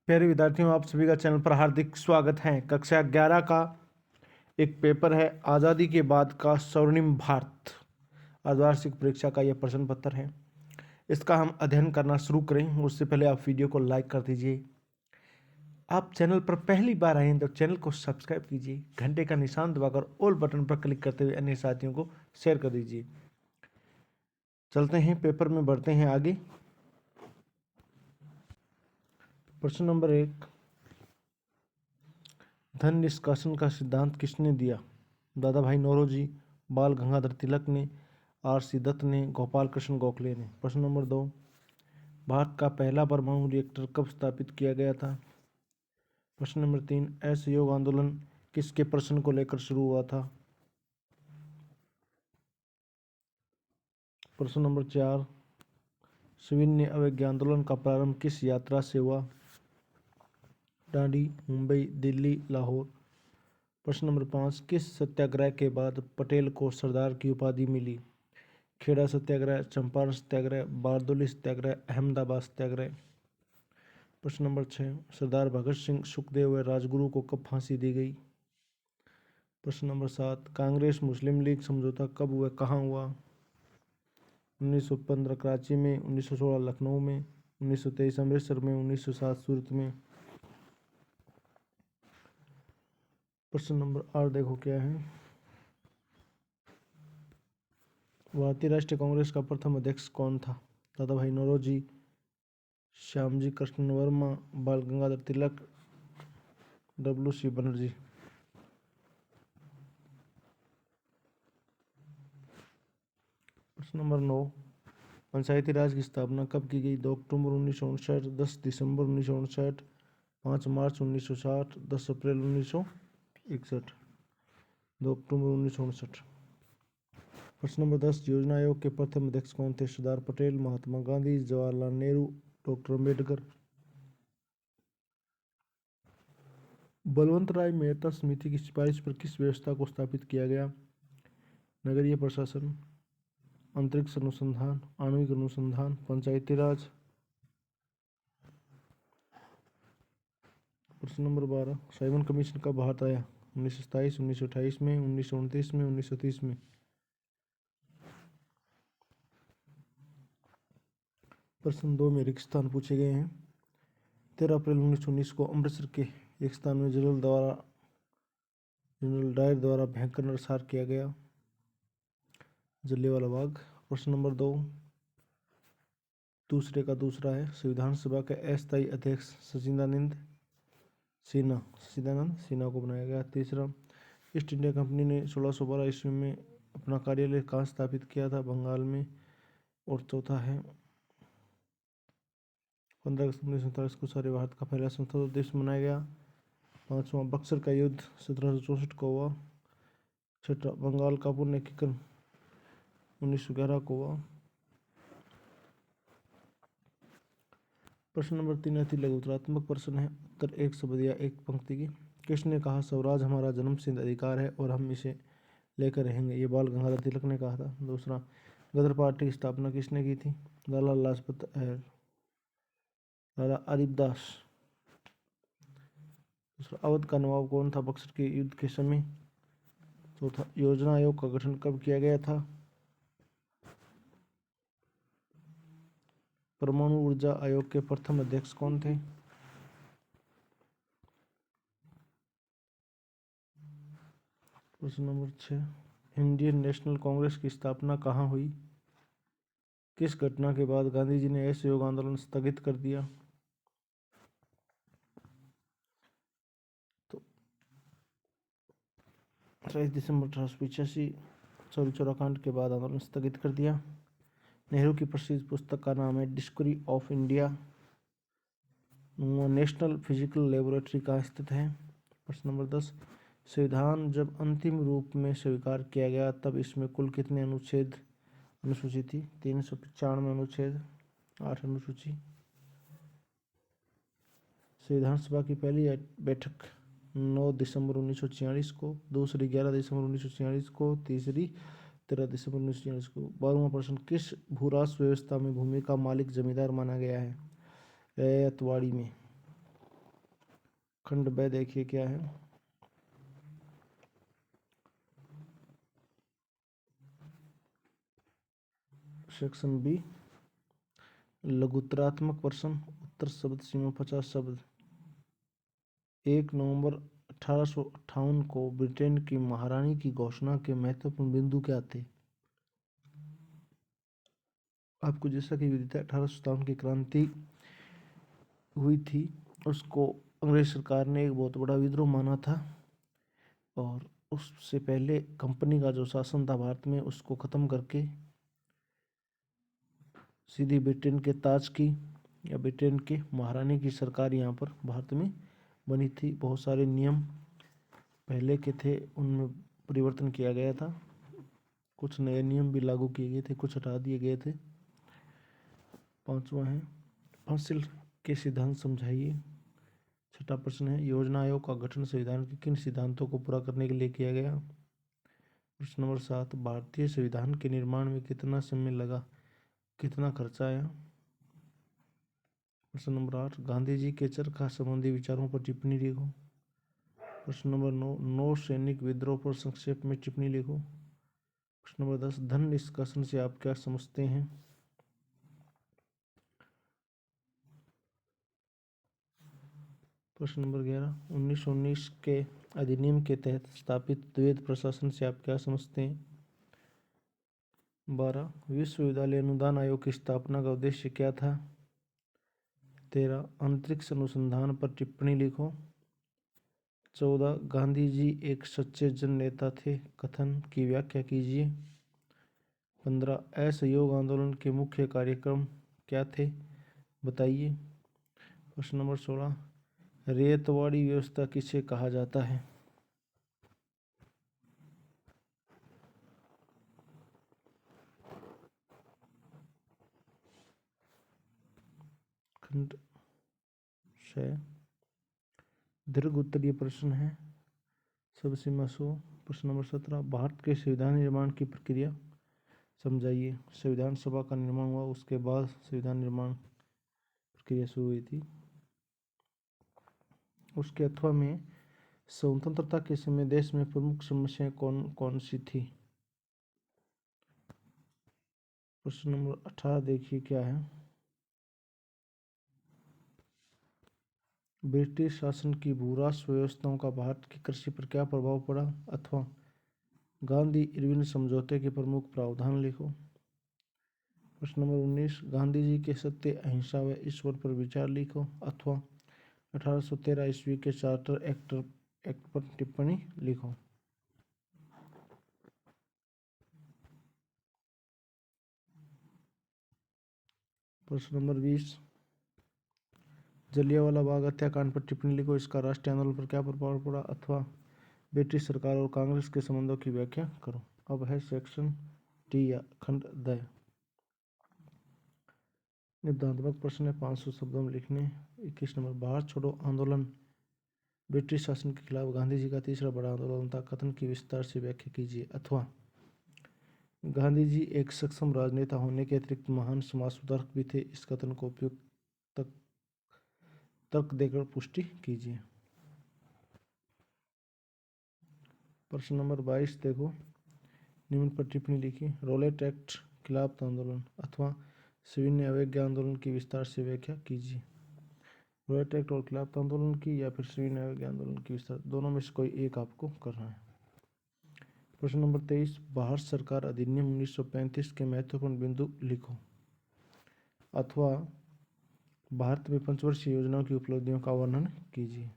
प्यारे विद्यार्थियों, आप सभी का चैनल पर हार्दिक स्वागत है। कक्षा 11 का एक पेपर है आज़ादी के बाद का स्वर्णिम भारत। अर्धवार्षिक परीक्षा का यह प्रश्न पत्र है। इसका हम अध्ययन करना शुरू करें उससे पहले आप वीडियो को लाइक कर दीजिए। आप चैनल पर पहली बार आए हैं तो चैनल को सब्सक्राइब कीजिए, घंटे का निशान दबाकर ऑल बटन पर क्लिक करते हुए अन्य साथियों को शेयर कर दीजिए। चलते हैं, पेपर में बढ़ते हैं आगे। प्रश्न नंबर 1, धन निष्कासन का सिद्धांत किसने दिया? दादा भाई नौरोजी, बाल गंगाधर तिलक ने, आर.सी. दत्त ने, गोपाल कृष्ण गोखले ने। प्रश्न नंबर 2, भारत का पहला परमाणु रिएक्टर कब स्थापित किया गया था? प्रश्न नंबर 3, असहयोग आंदोलन किसके प्रश्न को लेकर शुरू हुआ था? प्रश्न नंबर 4, सविनय अवज्ञा आंदोलन का प्रारंभ किस यात्रा से हुआ? डांडी, मुंबई, दिल्ली, लाहौर। प्रश्न नंबर 5, किस सत्याग्रह के बाद पटेल को सरदार की उपाधि मिली? खेड़ा सत्याग्रह, चंपारण सत्याग्रह, बारदोली सत्याग्रह, अहमदाबाद सत्याग्रह। प्रश्न नंबर 6, सरदार भगत सिंह, सुखदेव व राजगुरु को कब फांसी दी गई? प्रश्न नंबर 7, कांग्रेस मुस्लिम लीग समझौता कब व कहाँ हुआ? 1915 कराची में, 1916 लखनऊ में, 1923 अमृतसर में, 1907 सूरत में। प्रश्न नंबर 8 देखो क्या है। भारतीय राष्ट्रीय कांग्रेस का प्रथम अध्यक्ष कौन था? दादा भाई नौरोजी, श्यामजी कृष्ण वर्मा, बाल गंगाधर तिलक, W.C. बनर्जी। प्रश्न नंबर 9, पंचायती राज की स्थापना कब की गई? 2 अक्टूबर 1959, 10 दिसंबर 1959, 5 मार्च 1960, 10 अप्रैल 1961। 2 अक्टूबर 1959। प्रश्न नंबर 10, योजना आयोग के प्रथम अध्यक्ष कौन थे? सरदार पटेल, महात्मा गांधी, जवाहरलाल नेहरू, डॉक्टर अम्बेडकर। बलवंत राय मेहता समिति की सिफारिश पर किस व्यवस्था को स्थापित किया गया? नगरीय प्रशासन, अंतरिक्ष अनुसंधान, आणविक अनुसंधान, पंचायती राज। प्रश्न नंबर 12, साइमन कमीशन कब भारत आया? 1927, 1928 में, 1929 में, 1930 में। प्रश्न 2 में रिक्त स्थान पूछे गए हैं। 13 अप्रैल 1919 को अमृतसर के एक स्थान में जनरल डायर द्वारा भयंकर नरसंहार किया गया, जलियांवाला बाग। प्रश्न नंबर 2 दूसरे का दूसरा है। संविधान सभा के अस्थायी अध्यक्ष सच्चिदानंद सिन्हा को बनाया गया। तीसरा, ईस्ट इंडिया कंपनी ने 1612 ईस्वी में अपना कार्यालय कहाँ स्थापित किया था? बंगाल में। और चौथा है, 15 अगस्त 1947 को सारे भारत का पहला स्वतंत्र दिवस मनाया गया। पांचवा, बक्सर का युद्ध 1764 को हुआ। छठा, बंगाल का पुनर्एकीकरण 1911 को हुआ। प्रश्न नंबर 3 अति लघु उत्तरात्मक प्रश्न है। उत्तर एक शब्द या एक पंक्ति की। किसने कहा स्वराज हमारा जन्मसिद्ध अधिकार है और हम इसे लेकर रहेंगे? ये बाल गंगाधर तिलक ने कहा था। दूसरा, गदर पार्टी की स्थापना किसने की थी? लाला लाजपत लाला अरिदास। दूसरा, अवध का नवाब कौन था बक्सर के युद्ध के समय? चौथा, योजना आयोग का गठन कब किया गया था? परमाणु ऊर्जा आयोग के प्रथम अध्यक्ष कौन थे? प्रश्न नंबर 6, इंडियन नेशनल कांग्रेस की स्थापना कहाँ हुई? किस घटना के बाद गांधी जी ने असहयोग आंदोलन स्थगित कर दिया? तो 23 दिसंबर 1885 चौराकांड के बाद आंदोलन स्थगित कर दिया। नेहरू की प्रसिद्ध पुस्तक का नाम है discovery of India. National physical laboratory कहाँ स्थित है? प्रश्न नंबर 10, संविधान जब अंतिम रूप में स्वीकार किया गया तब इसमें कुल कितने अनुसूची थी? 395 अनुच्छेद, 8 अनुसूची। संविधान सभा की पहली बैठक 9 दिसंबर 1946 को, दूसरी 11 दिसंबर 1946 को, तीसरी 13 दिसंबर 1946 को। 12वां प्रश्न, किस भूराष्ट्र व्यवस्था में भूमि का मालिक जमींदार माना गया है? रैयतवाड़ी में। खंड ब देखिए क्या है। सेक्शन बी, लघुतरात्मक प्रश्न। उत्तर शब्द सीमा 50 शब्द। 1 नवंबर 1858 को ब्रिटेन की महारानी की घोषणा के महत्वपूर्ण बिंदु क्या थे? आपको जैसा कि विदित है 1857 की क्रांति हुई थी, उसको अंग्रेज सरकार ने एक बहुत बड़ा विद्रोह माना था और उससे पहले कंपनी का जो शासन था भारत में उसको ख़त्म करके सीधी ब्रिटेन के ताज की या ब्रिटेन के महारानी की सरकार यहाँ पर भारत में बनी थी। बहुत सारे नियम पहले के थे उनमें परिवर्तन किया गया था, कुछ नए नियम भी लागू किए गए थे, कुछ हटा दिए गए थे। 5वां है फासिल के सिद्धांत समझाइए। 6ठा प्रश्न है योजना आयोग का गठन संविधान के किन सिद्धांतों को पूरा करने के लिए किया गया? प्रश्न नंबर 7 भारतीय संविधान के निर्माण में कितना समय लगा, कितना खर्चा आया? प्रश्न नंबर 8 गांधी जी के चरखा संबंधी विचारों पर टिप्पणी लिखो। प्रश्न नंबर 9 नौ सैनिक विद्रोह पर संक्षेप में टिप्पणी लिखो। प्रश्न नंबर 10 धन निष्कासन से आप क्या समझते हैं? प्रश्न नंबर 11 1919 के अधिनियम के तहत स्थापित द्वैध प्रशासन से आप क्या समझते हैं? 12 विश्वविद्यालय अनुदान आयोग की स्थापना का उद्देश्य क्या था? 13 अंतरिक्ष अनुसंधान पर टिप्पणी लिखो। 14 गांधी जी एक सच्चे जन नेता थे, कथन की व्याख्या कीजिए। 15 असहयोग आंदोलन के मुख्य कार्यक्रम क्या थे, बताइए। प्रश्न नंबर 16 रैयतवाड़ी व्यवस्था किसे कहा जाता है? खंड 6 दीर्घ उत्तरीय प्रश्न है, सब सीमा 100। प्रश्न नंबर 17 भारत के संविधान निर्माण की प्रक्रिया समझाइए। संविधान सभा का निर्माण हुआ, उसके बाद संविधान निर्माण प्रक्रिया शुरू हुई थी। उसके अथवा में स्वतंत्रता के समय देश में प्रमुख समस्याएं कौन कौन सी थी? प्रश्न नंबर 18 देखिए क्या है। ब्रिटिश शासन की भूराष्ट्र व्यवस्थाओं का भारत की कृषि पर क्या प्रभाव पड़ा, अथवा गांधी इरविन समझौते के प्रमुख प्रावधान लिखो। प्रश्न नंबर 19 गांधी जी के सत्य अहिंसा व ईश्वर पर विचार लिखो, अथवा 1813 ईस्वी के चार्टर एक्ट पर टिप्पणी लिखो। प्रश्न नंबर 20 जलियांवाला बाग हत्याकांड पर टिप्पणी लिखो, इसका राष्ट्रीय आंदोलन पर क्या प्रभाव पड़ा, अथवा ब्रिटिश सरकार और कांग्रेस के संबंधों की व्याख्या करो। अब है सेक्शन टी या खंड द। निबंधात्मक प्रश्न है 500 शब्दों में लिखने। 21 नंबर भारत छोड़ो आंदोलन ब्रिटिश शासन के खिलाफ गांधी जी का तीसरा बड़ा आंदोलन था, कथन की विस्तार से व्याख्या कीजिए। अथवा गांधी जी एक सक्षम राजनेता होने के अतिरिक्त महान समाज सुधारक भी थे, इस कथन को उपयुक्त तर्क देकर पुष्टि कीजिए। प्रश्न नंबर 22 देखो, निम्न पर टिप्पणी लिखी। रोलेट एक्ट खिलाफ आंदोलन अथवा सविनय अवज्ञा आंदोलन की विस्तार से व्याख्या कीजिए। रोलेट एक्ट और खिलाफ आंदोलन की या फिर सविनय अवज्ञा आंदोलन की विस्तार, दोनों में से कोई एक आपको करना है। प्रश्न नंबर 23 भारत सरकार अधिनियम 1935 के महत्वपूर्ण बिंदु लिखो, अथवा भारत में पंचवर्षीय योजनाओं की उपलब्धियों का वर्णन कीजिए।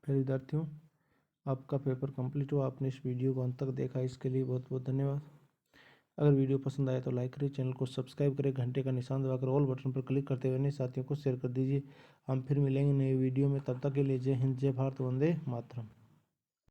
फिर विद्यार्थियों आपका पेपर कंप्लीट हुआ, आपने इस वीडियो को अंत तक देखा, इसके लिए बहुत बहुत धन्यवाद। अगर वीडियो पसंद आए तो लाइक करें, चैनल को सब्सक्राइब करें, घंटे का निशान दबाकर ऑल बटन पर क्लिक करते हुए अन्य साथियों को शेयर कर दीजिए। हम फिर मिलेंगे नए वीडियो में, तब तक के लिए जय हिंद, जय भारत, वंदे मातरम।